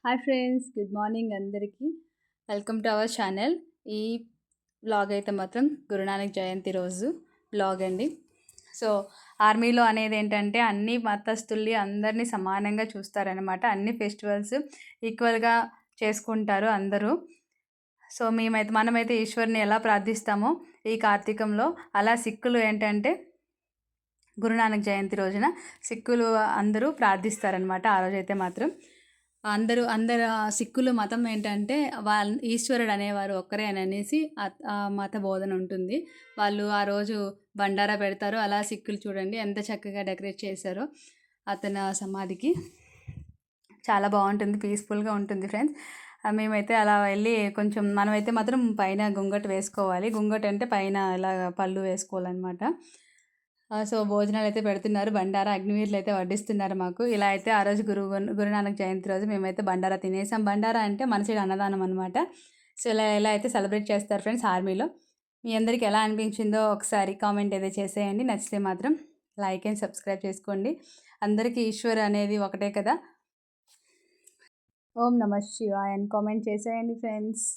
Hi friends, good morning అందరికీ. Welcome to our channel. ఈ vlog అయితే మాత్రం గురునానక్ జయంతి రోజు వ్లాగ్ అండి. సో ఆర్మీలో అనేది ఏంటంటే అన్ని మతస్థుల్ని అందరినీ సమానంగా చూస్తారనమాట. అన్ని ఫెస్టివల్స్ ఈక్వల్గా చేసుకుంటారు అందరూ. సో మనమైతే ఈశ్వరుని ఎలా ప్రార్థిస్తామో ఈ కార్తీకంలో, అలా సిక్కులు ఏంటంటే గురునానక్ జయంతి రోజున సిక్కులు అందరూ ప్రార్థిస్తారనమాట. ఆ రోజైతే మాత్రం అందరు సిక్కులు మతం ఏంటంటే ఈశ్వరుడు అనేవారు ఒక్కరే అని అనేసి ఆ మత బోధన ఉంటుంది. వాళ్ళు ఆ రోజు బండారా పెడతారు. అలా సిక్కులు చూడండి ఎంత చక్కగా డెకరేట్ చేశారో అతని సమాధికి. చాలా బాగుంటుంది, పీస్ఫుల్గా ఉంటుంది ఫ్రెండ్స్. మేమైతే అలా వెళ్ళి కొంచెం మనమైతే మాత్రం పైన గుంగట్ వేసుకోవాలి. గుంగట్ అంటే పైన ఇలా పళ్ళు వేసుకోవాలన్నమాట. సో భోజనాలు అయితే పెడుతున్నారు, బండారా అగ్నివీరులు అయితే వడ్డిస్తున్నారు మాకు. ఇలా అయితే ఆ రోజు గురునానక్ జయంతి రోజు మేమైతే బండారా తినేసాం. బండారా అంటే మన సైడ్ అన్నదానం అనమాట. సో ఇలా అయితే సెలబ్రేట్ చేస్తారు ఫ్రెండ్స్ ఆర్మీలో. మీ అందరికీ ఎలా అనిపించిందో ఒకసారి కామెంట్ అయితే చేసేయండి. నచ్చితే మాత్రం లైక్ అండ్ సబ్స్క్రైబ్ చేసుకోండి. అందరికీ ఈశ్వర్ అనేది ఒకటే కదా. ఓం నమః శివాయ అని కామెంట్ చేసేయండి ఫ్రెండ్స్.